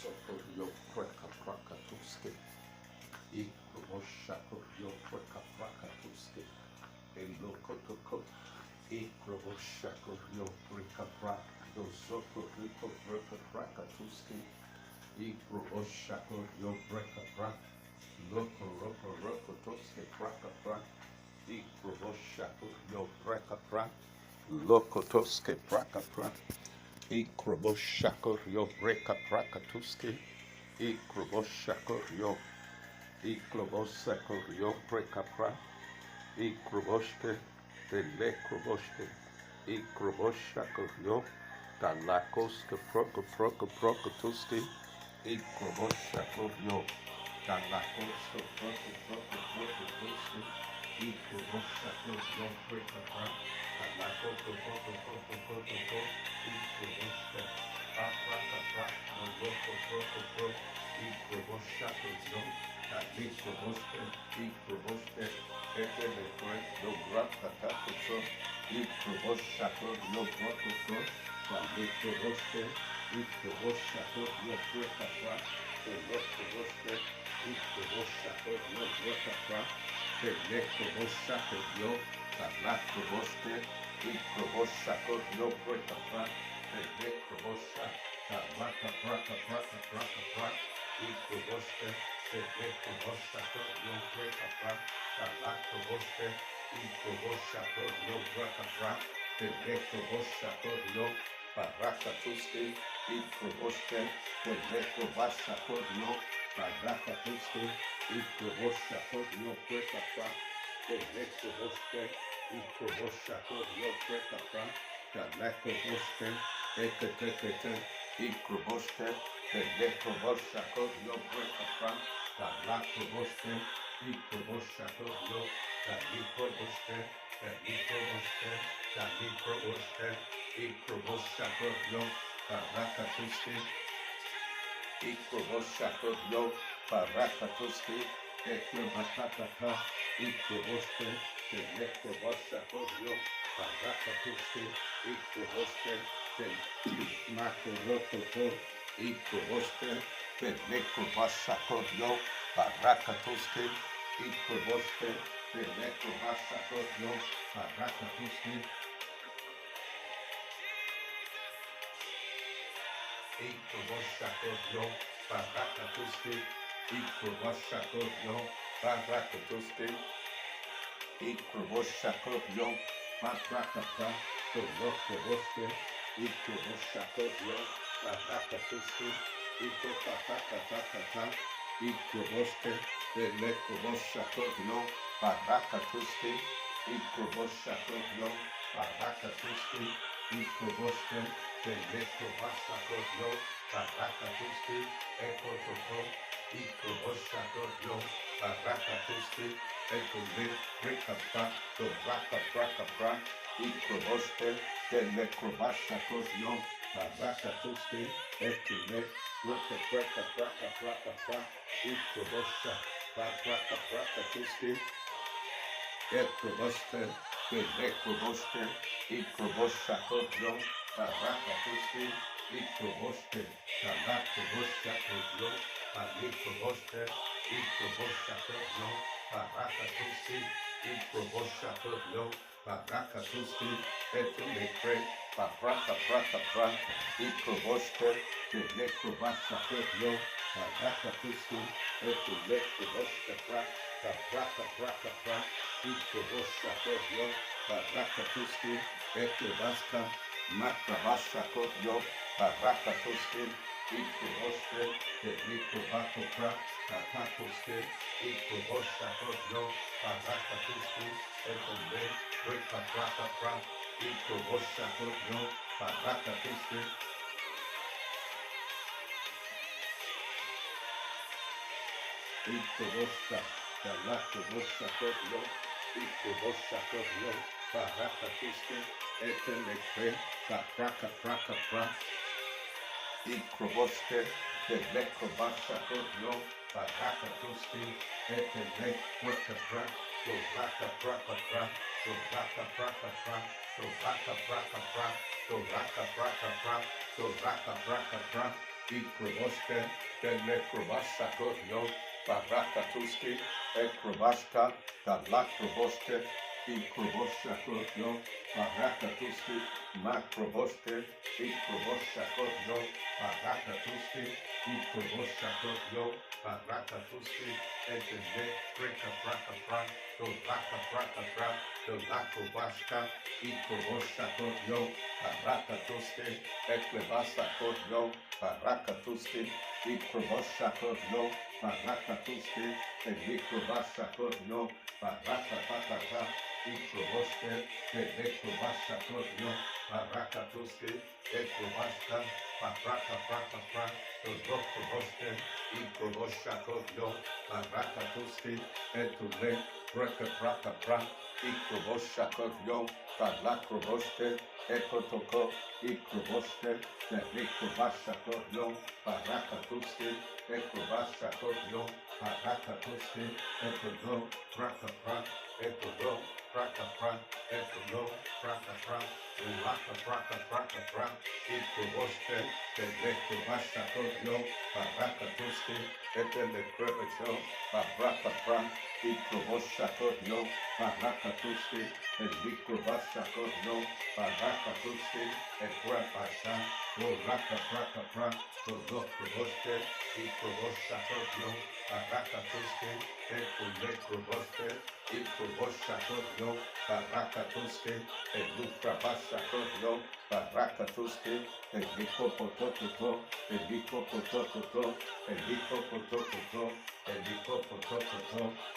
soko yo preka praka tuske. I kroboshato yo preka praka tuske. Elo kotoko. I kroboshato yo preka praka do soko riko preka praka tuske. I kroboshato yo preka praka. Loko roko roko tuske praka praka. I kroboshato yo preka praka. Loko tuske praka praka. I kroboshako yo breka praka tuske. I kroboshako yo. I krobosako yo breka pra. I kroboshke. De le kroboshke. I kroboshako yo. Dalakoske proko tuske. I kroboshako yo. Dalakoske proko tuske. I kroboshako yo breka pra. Dalakoske proko. Ikroboshke, Telekrobasha Koryo, Barakatuski, Ekrobashka, Talakroboshke, Ikrobosha Koryo, Barakatuski, Makroboshke, Ikrobosha Koryo, Barakatuski, Ikrobosha Koryo, Barakatuski, Etele, Breka Braka Brak, Dolaka Braka Brak, Dolakrobashka, Ikrobosha Koryo, Barakatuski, Eklebasa Koryo, Barakatuski, Ikrobosha Koryo, Barakatuski, Ikrobasha Koryo, Barakataka, Ikroboshke, Ikrobasha Koryo, Barakatuski, Ikrobashka, Baraka, Dolokroboshe, Ikrobosha Koryo, Barakatuski, Etule, Breka, Ikrobosha Koryo, Balakroboshe, Ekotoko, Ikroboshe, Ikrobasha Koryo, Barakatuski, Ikrobasha Koryo, Barakatuski, Ekolo, Braka, Ekolo, Braka, Ekolo, Braka, Braka, Ikroboshe, Ikrobasha Koryo, Barakatuski, Ekelekroboshe, Baraka, Ikrobosha Koryo, Barakatuski, Ikrobasha Koryo, Barakatuski, Ekrabasha, Braka, Dolokroboshe, Ikrobosha Koryo, Barakatuski, Ekroboshe, Ikrobosha Koryo, Barakatuski, Elukrabasha Koryo, Barakatuski, Elikopototo,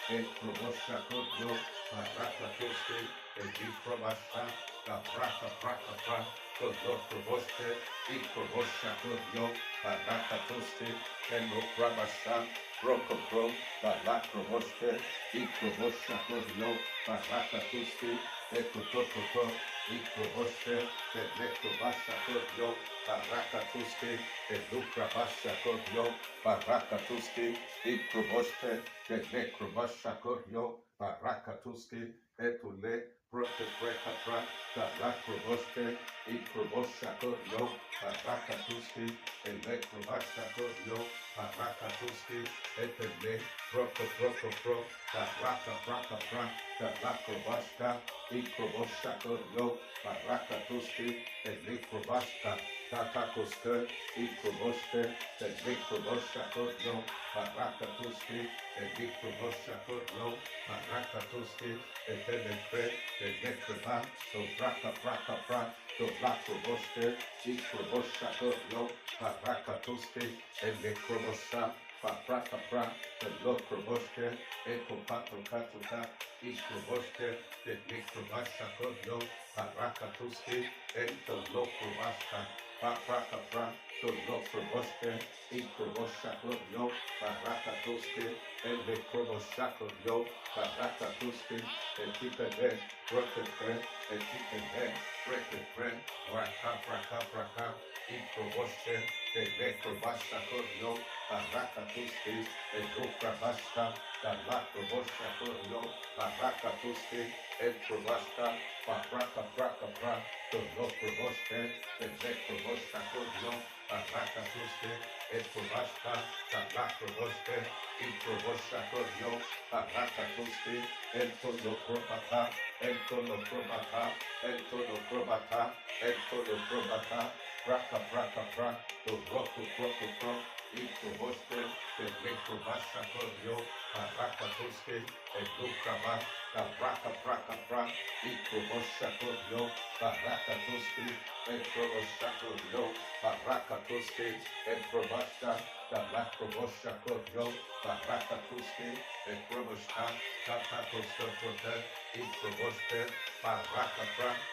Ekrobosha Koryo, Barakatuski, Elikrobasha, Braka, Dolokroboshe, Ikrobosha Koryo, Barakatuski, Elukrabasha, Brokopro, Balakroboshe, Ikrobosha Koryo, Barakatuski, Ekototo, Ikroboshe, Elekrobasha Koryo, Barakatuski, Elukrabasha Koryo, Barakatuski, Ikroboshe, Elekrobasha Koryo, Barakatuski, Etule, Breka, Balakroboshe, Ikrobosha Koryo, Barakatuski, Elekrobasha Koryo, Barakatuski, Etele, Broko, Braka, Balakrobashka, Ikrobosha Koryo, Barakatuski, Elekrobashka, Tatakoske, Ikroboshe, Elekrobosha Koryo, Barakatuski, Elekrobosha Koryo, Barakatuski, Etelekre, Elekreba, Braka, Dolakroboshe, Ikrobosha Koryo, Barakatuski, Elekrobosha, Braka, Dolokroboshe, Ekopatoka, Ikroboshe, Elekrobasha Koryo, Barakatuski, Entolokrobashka, Braka, Dolokroboshe, Ikrobosha Koryo, Barakatuski, Elekrobosha Koryo, Barakatuski, Etipede, Brokepre, Brekepre, Braka, Ikroboshe, Elekrobasha Koryo, Barakatuski, Elukrabashka, Dalakrobosha Koryo, Barakatuski, Ekrobashka, Braka, Dolokroboshe, Elekrobosha Koryo, Barakatuski, Ekrobashka, Dalakroboshe, Ikrobosha Koryo, Barakatuski, Entolokrobata, Braka, Dolokrobata, Ikroboshe, Elekrobasha Koryo, Barakatuski, Elukraba, Braka, Ikrobosha Koryo, Barakatuski, Ekrobosha Koryo, Barakatuski, Ekrobasha, Dalakrobosha Koryo, Barakatuski, Ekrobosha, Tatakoskote, Ikroboshe, Baraka,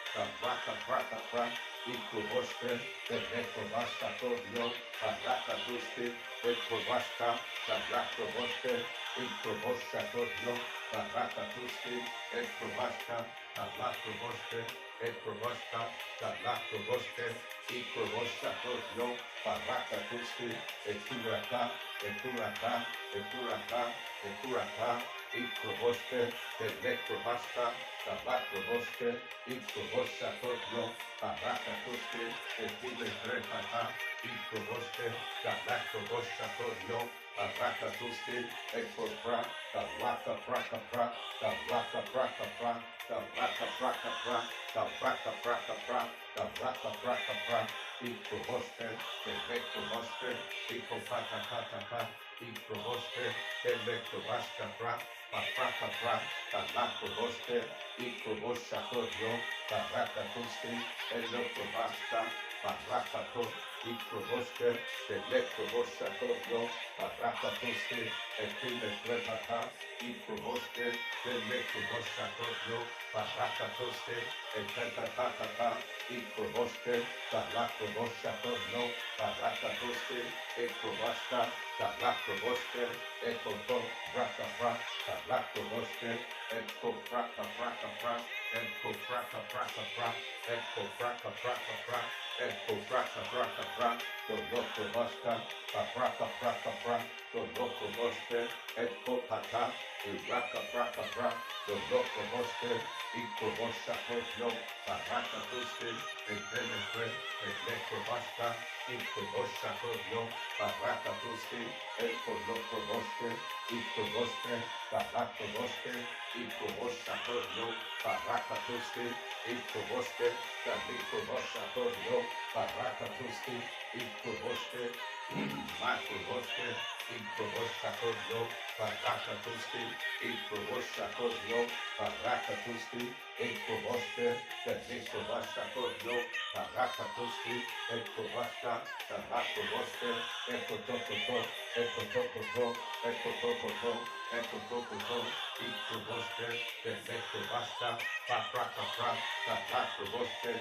Ikroboshe, Elekrobasha Koryo, Barakatuski, Ekrobashka, Dalakroboshe, Ikrobosha Koryo, Barakatuski, Ekrobashka, Dalakroboshe, Ekrobashka, Dalakroboshe, Ikrobosha Koryo, Barakatuski, Ekuraka, provoste, provoste, provoste, provosta todio, baraka toste, file trepata, provoste, provosta todio, baraka toste, pra, baraka praka pra, baraka praka pra, baraka praka pra, baraka praka pra, baraka praka pra, provoste, provoste, pata pata pa, provoste, provasta pra, papraka pra, provoste, provosta todio, baraka toste, provasta, baraka to, provoste, provosta todio, baraka toste, file trepata, provoste, provosta todio, baraka toste, pata, provoste, provosta todio, baraka toste, provasta, provoste, to, braka pra, provoste, praka praka pra, praka praka pra, praka praka pra, praka praka pra, provosta, praka praka pra, provoste, pata, braka praka pra, provoste, provosta todio, baraka toste, provasta, provosta todio, baraka toste, provoste, provoste, provoste, provosta todio, baraka toste, provoste, provosta todio, baraka toste, provoste, provoste, provosta todio, baraka toste, provosta todio, baraka toste, provoste, provasta todio, baraka toste, provasta, provoste, provoste, provasta, papraka pra, provoste,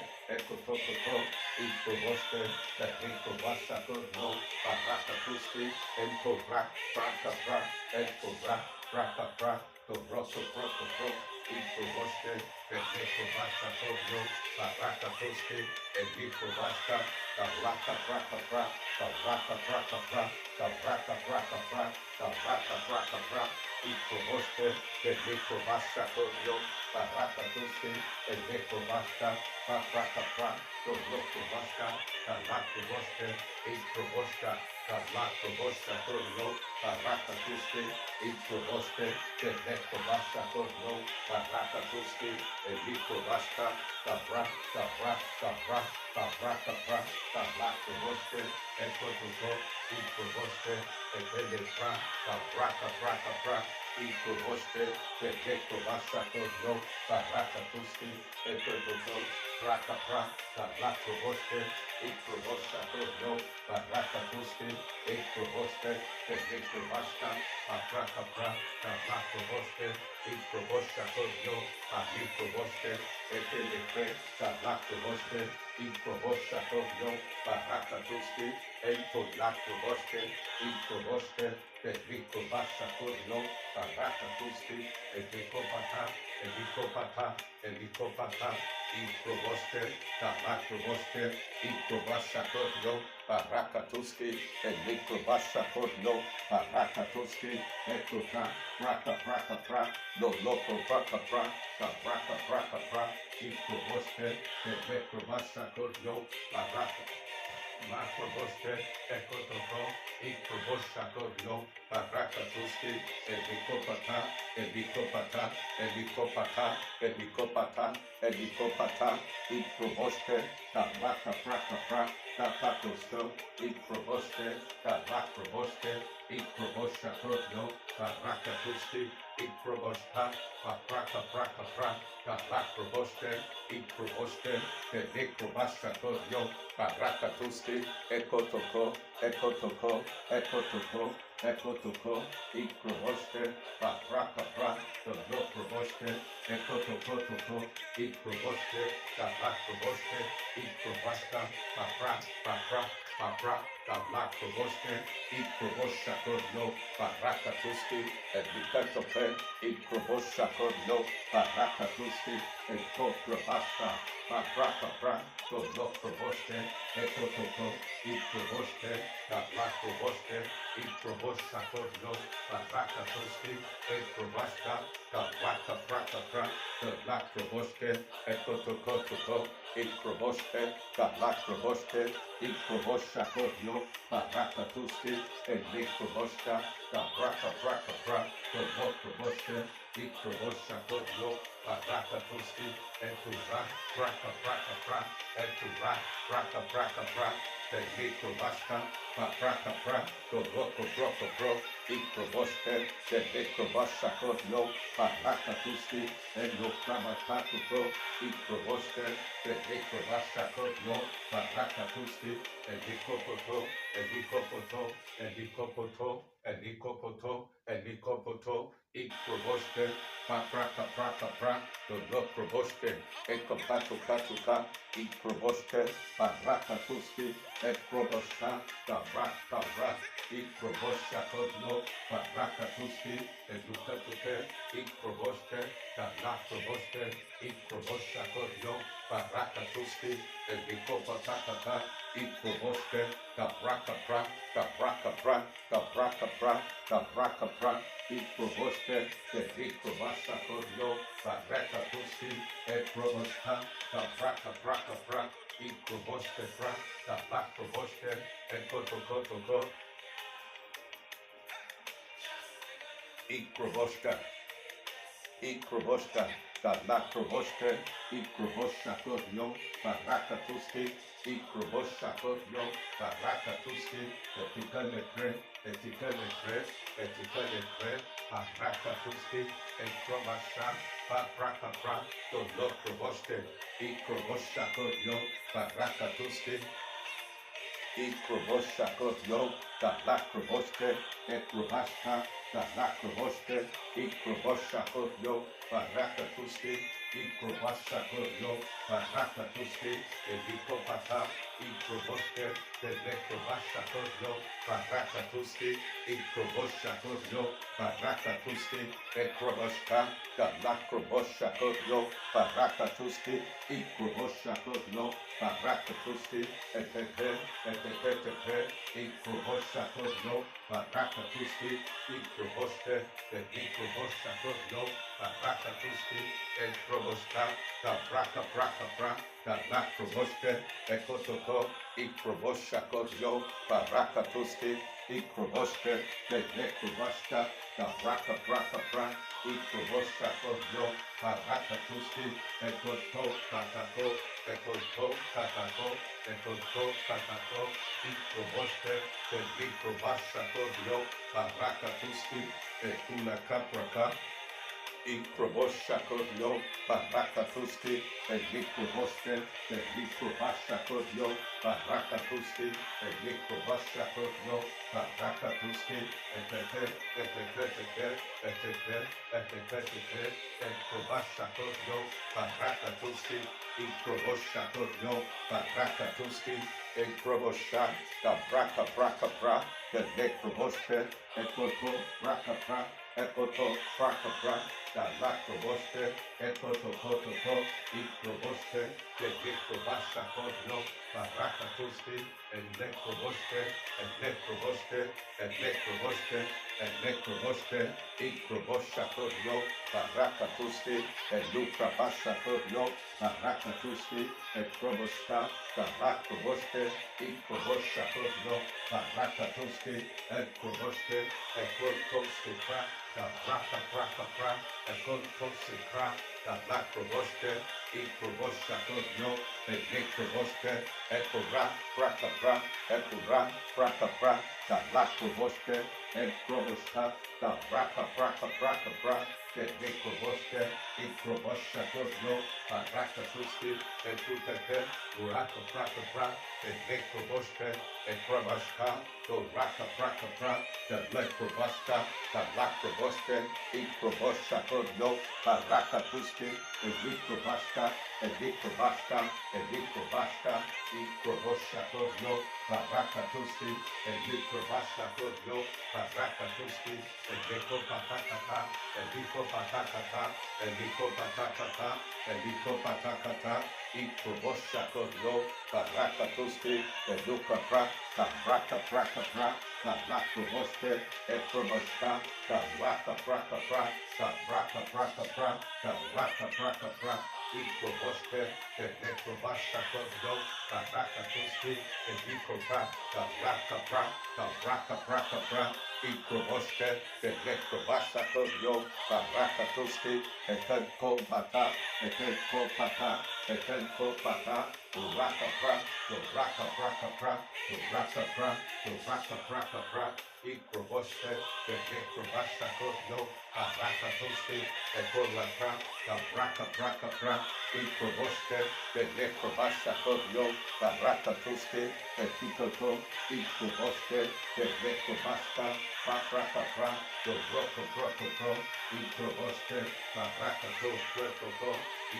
provoste, provasta todio, baraka toste, praka pra, praka pra, provoste, provasta todio, baraka toste, provasta, baraka praka pra, baraka praka pra, baraka praka pra, baraka praka pra, provoste, provasta todio, baraka toste, provasta, praka pra, provasta, provoste, provosta, provosta todio, baraka toste, provoste, provasta todio, baraka toste, provasta, baraka pra, provoste, provoste, pra, baraka pra, provoste, provasta todio, baraka toste, praka pra, provoste, provosta todio, baraka toste, provoste, provasta, praka pra, provoste, provosta todio, provoste, provoste, provosta todio, baraka toste, provoste, provoste, provasta todio, baraka toste, pata, provoste, provoste, provasta todio, baraka toste, provasta todio, baraka toste, praka pra, praka pra, praka pra, provoste, provasta todio, baraka. Provoste, provosta todio, baraka toste, provoste, baraka praka pra, tosto, provoste, provoste, provosta todio, baraka toste, provosta, praka pra, provoste, provoste, provasta todio, baraka toste, ekotoko, provoste, praka pra, provoste, ekotoko, provoste, provoste, provasta, provoste, provosta todio, baraka toste, provosta todio, baraka toste, provasta, praka pra, provoste, ekotoko, ik proboshke, lak proboshke, ik proboshator no, baraka toski, ek probashka, laka praka pra, lak proboshke, ekotokotoko, ik proboshke, lak proboshke, ik proboshator no, baraka toski, ek proboshka, braka praka pra, lak proboshke, ik proboshator no, baraka toski, ek braka praka pra, ek braka praka pra, Technico basta, praca pra, roko pro, ik proboshke, technico basta kodno, praca tuski, eno pramatatu pro, ik proboshke, technico basta kodno, praca tuski, enikopoto, ik proboshke, praca pra, no proboshke, eko patu ka, ik proboshke, praca tuski, ek proboshka, braka, ik proboshka kodno, braka tuski, edukatuke, ik proboshke, lak proboshke, ik proboshka kodno, braka tuski, edikopataka, ik proboshke, braka pra, ik proboshke, ik probashka kodno, braka tuski, ek proboshka, braka pra, ik proboshke pra, lak proboshke, ekotokotoko, ik proboshka, lak proboshke, ik probosha kodno, baraka tuski, ik probosha kodno, baraka tuski, etikale pre, baraka tuski, ek probasha, baraka pra, no proboshke, ik probosha kodno, baraka tuski, ik probosha kodno, lak proboshke, ek probashka, lak proboshke, ik probosha kodno, baraka tuski, ik probasha kodno, baraka tuski, edikopata, ik proboshke, lek probasha kodno, baraka tuski, ik probosha kodno, baraka tuski, ek probashka, lak probosha kodno, baraka tuski, ik probosha kodno, baraka tuski, etepe, ik probosha kodno, baraka tuski, ik proboshke, ik probosha kodno, baraka tuski, ek proboshka, braka pra, lak proboshke, ekotoko, ik probosha kodno, baraka tuski, ik proboshke, lek probashka, braka pra, ik probosha kodno, baraka tuski, ekotokatako, ik proboshke, ik probasha kodno, baraka tuski, ekula kapraka, ik probosha kodno, baraka tuski, ik proboshke, ik probasha kodno, baraka tuski, ik probasha kodno, baraka tuski, ik probasha kodno, baraka tuski, ik probosha kodno, baraka tuski, ik probosha, braka pra, lek proboshke, ekoto braka pra, ekoto braka pra, lak proboshke, ekotokotoko, ik proboshke, lek probasha kodno, baraka tuski, lek proboshke, ik probosha kodno, baraka tuski, lukra basha kodno, baraka tuski, ek proboshka, lak proboshke, ik probosha kodno, baraka tuski, ek proboshke, ekotoski pra, braka pra, ekotoski pra, lak proboshke, ik probosha kodno, lek proboshke, braka pra, braka pra, lak proboshke, ek proboshka, braka pra, lek proboshke, ik probosha kodno, baraka tuski, ekuteke, braka pra, lek proboshke, ek probashka, braka pra, lek probashka, lak proboshke, ik probosha kodno, baraka tuski, ek probashka, ik probosha kodno, baraka tuski, ek probashka kodno, baraka tuski, ediko patakata, Ikrobosha Kodio, Baraka Tuski, Eduka Pra, Kabraka Praka Pra, Kalakroboske, Ekroboshka, Kabraka Praka Pra, Kabraka Praka Pra, Kabraka Praka Pra, Ikroboske, Ekrobasha Kodio, Baraka Tuski, Ediko Pra, Kabraka Pra, Kabraka Praka Pra, Ikroboske, Ekrobasha Kodio, Baraka Tuski, Ekenko Bata, Ekenko Pata, Ekenko Pata, Uraka Pra, Uraka Praka Pra, Uraka Pra, Uraka Praka Pra, Ikroboske, Ekrobasha Kodio, Baraka Tuski, Ekoraka, Kabraka Praka Pra, Ikroboske, Ekrobasha Kodio, Baraka Tuski, Ekikoto, Ikroboske, Ekrobasha, Papraka Pra, Dobroko Proko Pro, Ikroboske, Baraka Tuski,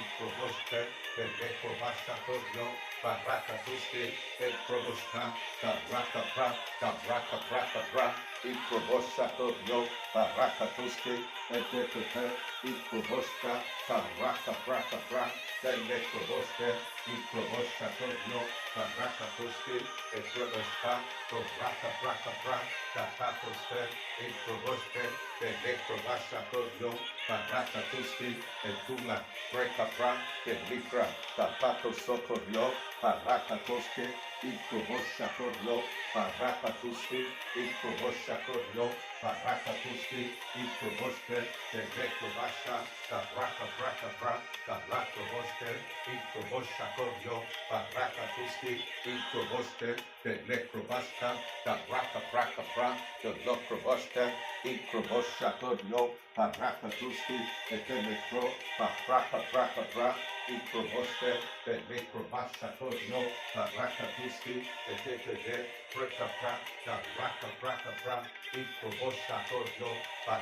Ikroboske, Ekrobasha Kodio, Baraka Tuski, Ekroboska, Kabraka Pra, Kabraka Praka Pra, Ikrobosha Kodio, Baraka Tuski, Ekroboska, Ikroboska, Kabraka Praka Pra, Ekroboske, Ikrobosha Kodio, Baraka Tuski, Ekroboska, Kabraka Praka Pra, Kapatoske, Ikroboske, Ekrobasha Kodio, Baraka Tuski, Ekula, Breka Pra, Eklikra, Kapato Sokodio, Baraka Tuski, Ikrobosha Kodio, Baraka Tuski, Ikrobosha Kodio, Baraka Tuski, Ikroboske, Ekrobasha, Kabraka Praka Pra, Kalakroboske, Ikrobosha Kodio, Baraka Tuski, Ikroboske, Ekrobasha, Kabraka Praka Pra, Kalakroboske, Ikrobosha Kodio, Baraka Tuski, Ekrobro, Baraka Praka Pra, Ikroboske, Ekrobasha Kodio, Baraka Tuski, Ekrobro, Praka Pra, Kabraka Praka Pra, Ikrobosha Kodio,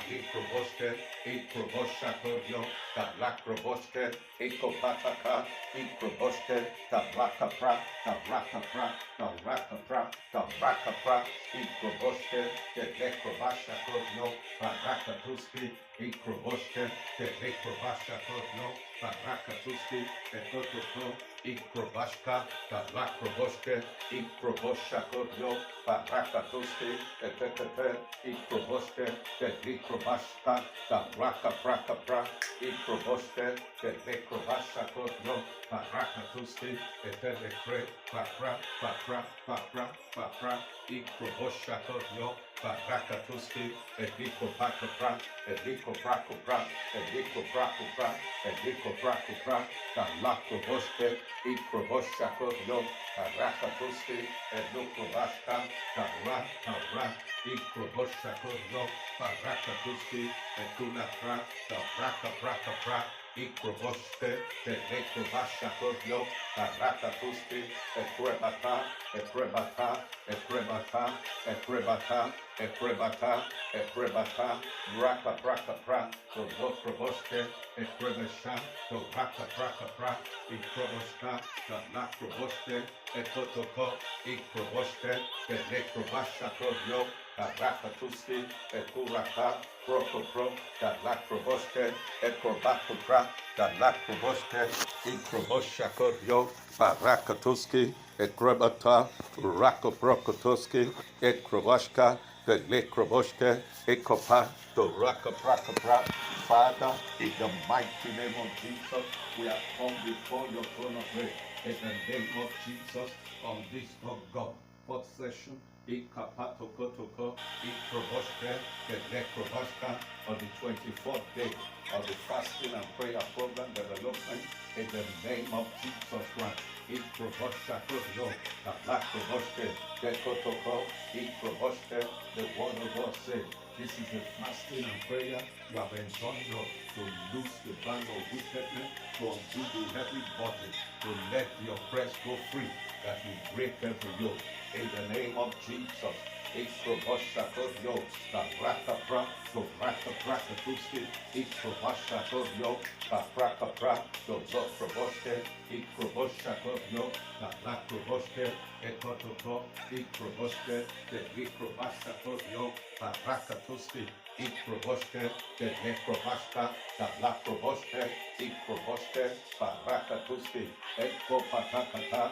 Ikroboske, Ikrobosha Kodio, Kalakroboske, Ekopataka, Ikroboske, Kabraka Pra, Kabraka Pra, Kabraka Pra, Kabraka Pra, Ikroboske, Ekrobasha Kodio, Baraka Tuski, Ikroboske, Ekrobasha Kodio, Baraka Tuski, Ekototo, Ikrobashka, Kalakroboske, Ikrobosha Kodio, Baraka Tuski, Ekete, Ikroboske, Ekrobashka, Kabraka Praka Pra, Ikroboske, Ekrobasha Kodio, Baraka Tuski, Ekete, Papra, Papra, Papra, Papra, Ikrobosha Kodio, Baraka Tuski, Ediko Paka Pra, Ediko Praku Pra, Ediko Praku Pra, Ediko Praku Pra, Kalakroboske, Ikrobosha Kodio, Baraka Tuski, Ediko Bashka, Kabra, Kabra, Ikrobosha Kodio, Baraka Tuski, Edula Pra, Kabraka Praka Pra, Ikroboske, Ekrobasha Kodio, Baraka Tuski, Ekrebata, Ekrebata, Ekrebata, Ekrebata, Ekrebata, Ekrebata, Braka Braka Pra, Ikroboske, Ekrebesha, Braka Braka Pra, Ikroboska, Kalakroboske, Ekotoko, Ikroboske, Ekrobasha Kodio, Baraka Tuski, Ekuraka, Proko Pro, Kalakroboske, Ekrobako Pra, Kalakroboske, Ikrobosha Kodio, Baraka Tuski, Ekrebata, Rako Proko Tuski, Ekrobashka, Lekroboske, Ekopa, Raka Praka Pra. Father, in the mighty name of Jesus, we have come before your throne of grace. In the name of Jesus, on this, oh God, fourth session, Ikapato Kotoko, Ikroboshke, Lekrobashka, on the 24th day of the fasting and prayer program development, in the name of Jesus Christ. Ikrobosha Kodio, Kalakroboshke, Lekotoko, Ikroboshke, the word of God says, this is a fasting and prayer. You have enjoined to loose the band of wickedness, to undo the heavy body, to let the oppressed go free, that you break every yoke. In the name of Jesus, Ikrobosha Kodio, Kabraka Pra, Kabraka Praka Tuski, Ikrobosha Kodio, Kabraka Pra, Kabraka Ikrobosha Kodio, Kalakroboske, Ekotoko, Ikroboshe, the Ikrobasha Kodio, Kabraka Tuski, Ikroboske, the Nekrobaska, the Laproboske, Ikroboske, Parakatuski, Eko Patakata,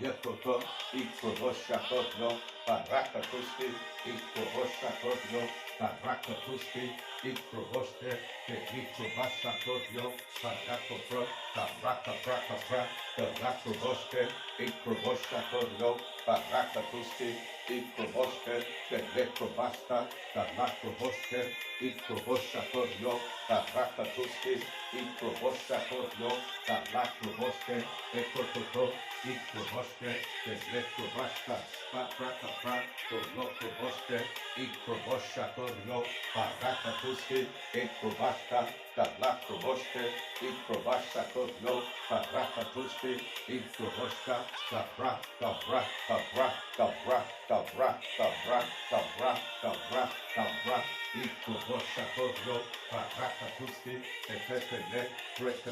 Yekoto, Ikroboshakoto, Parakatuski, Ikroboshakoto, Parakatuski, Ikroboske, the Ikrobashakoto, Parakopro, Parakaprakapra, the Laproboske, Ikroboshakoto, Parakatuski, Ikroboske, the Lekrobasta, the Laproboske, Ikroboshakoto, Parakatuski, Ikroboshakoto, the Laproboske, Ekoto, Ikroboske, the Lekrobasta, Parakapra, the Loproboske, Ikroboshakoto, Parakatuski, Ikrobasta, the Laproboske, Ikrobashakoto, Parakatuski, Ikroboska, Kabra, Kabra, Kabra, Kabra, Kabra, Kabra, Kabra, Kabra, Kabra, Ikroboshakoto, Parakatuski, Eketele, Breka,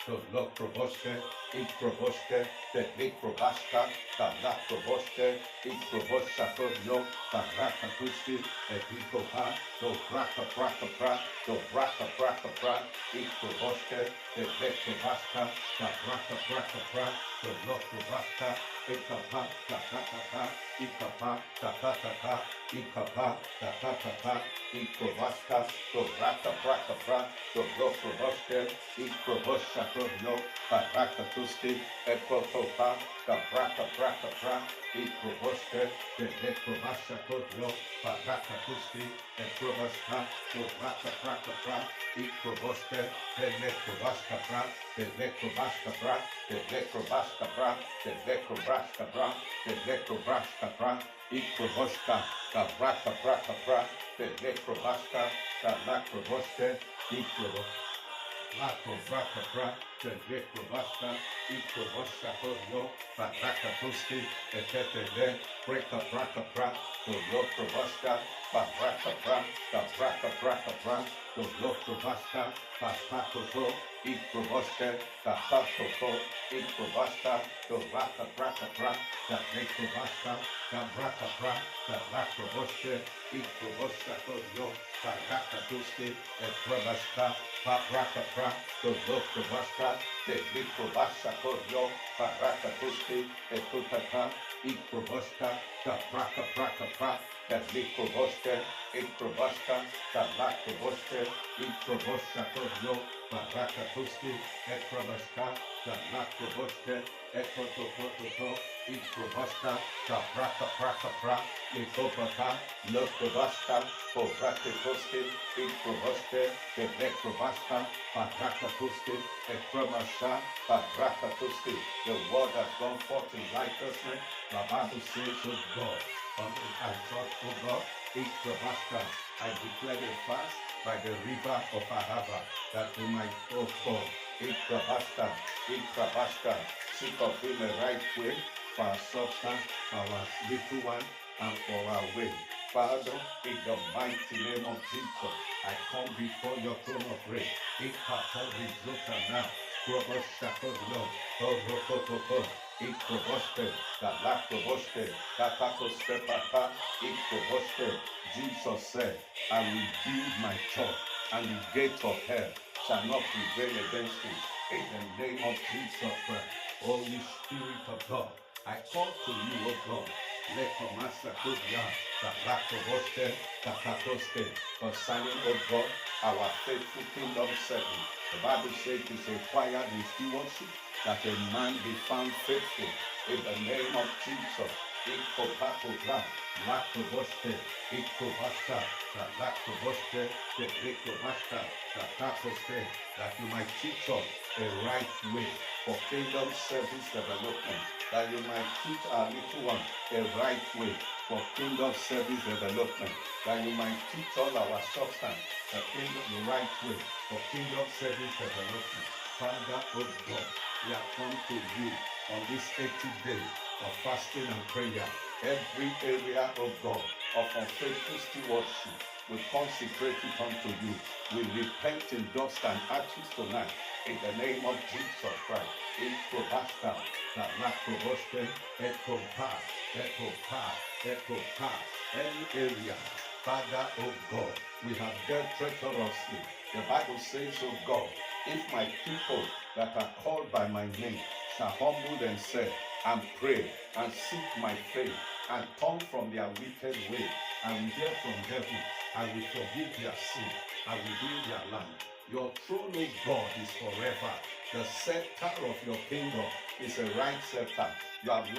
the Loproboske, Ikroboske, the Likrobashka, the Laproboske, Ikroboshakoto, Parakatuski, Ekikopa, the Braka, the Braka, Ikroboske, the Likrobashka, the Braka, the Lokrobashka, Ikapa, Takataka, Ikapa, Takataka, Ikapa, Takataka, Ikrobashka, the Braka, the Lokrobashke, Ikroboshakoto, Parakatuski, Ekotopa, the Braka, Ikroboske, the Lekrobashakoto, Parakatuski, Ekrobashka, the Braka, Ikroboske, the Lekrobashka, the Lekrobashka, the Lekrobashka, the Lekrobashka, the Lekrobashka, Ikroboshka, the Braka, the Lekrobashka, the Lakroboske, Ikroboshka. Lato Braka, the Lekrobashka, Ikroboshakoto, Parakatuski, Eketele, Breka, the Lokrobashka, Parakapra, the Braka, the Lokrobashka, Papakoto, Ikroboske, the Pakoto, Ikrobashka, the Braka, the Lekrobashka, the Braka, the Lakroboske, Ikroboshakoto, Parakatuski, Ekrobashka, Parakapra, the Lokrobashka, the Likrobashakoto, Parakatuski, Ekutaka, Ikroboshka, the Braka, the Likroboske, Ikrobashka, the Lakroboske, Ikroboshakoto, Parakatuski, Ekrobashka, the Lakroboske, Ekotokoto, Ikrobashka, the Braka, Ikopaka, Lokrobashka, Parakatuski, Ikrobashke, the Lekrobashka, Parakatuski, Ekrobashka, Parakatuski. The word has gone forth in righteousness. The Bible says, O God, until I trust, O God, Ikrobashka, I declare a fast by the river of Ahava, that we might, O God, Ikrobashka, seek of him a right way for our substance, for our little one, and for our way. Father, in the mighty name of Jesus, I come before your throne of grace. Jesus said, I will build my church, and the gate of hell shall not prevail against it. In the name of Jesus Christ, Holy Spirit of God, I call to you, O God. Let the master put down the black provoste, the katoste, concerning, O God, our faithful kingdom servant. The Bible says it is required in stewardship that a man be found faithful. In the name of Jesus, Ikopakota, black provoste, Ikobasta, the black provoste, the Ikobasta, the katoste, that you might teach us a right way for kingdom service development, that you might teach our little one a right way for kingdom service development, that you might teach all our substance the right way for kingdom service development. Father, O God, we have come to you on this 80th day of fasting and prayer. Every area, O God, of unfaithful stewardship, we consecrate it unto you. We repent in dust and ashes tonight in the name of Jesus Christ. Ikrobashka, the Lakrobashke, Ekopa, any area, Father, oh God, we have dealt treacherously. The Bible says, oh God, if my people that are called by my name shall humble themselves and pray and seek my face and turn from their wicked way, I will hear from heaven, I will forgive their sin, I will heal their land. Your throne, O God, is forever. The scepter of your kingdom is a right scepter. You have lost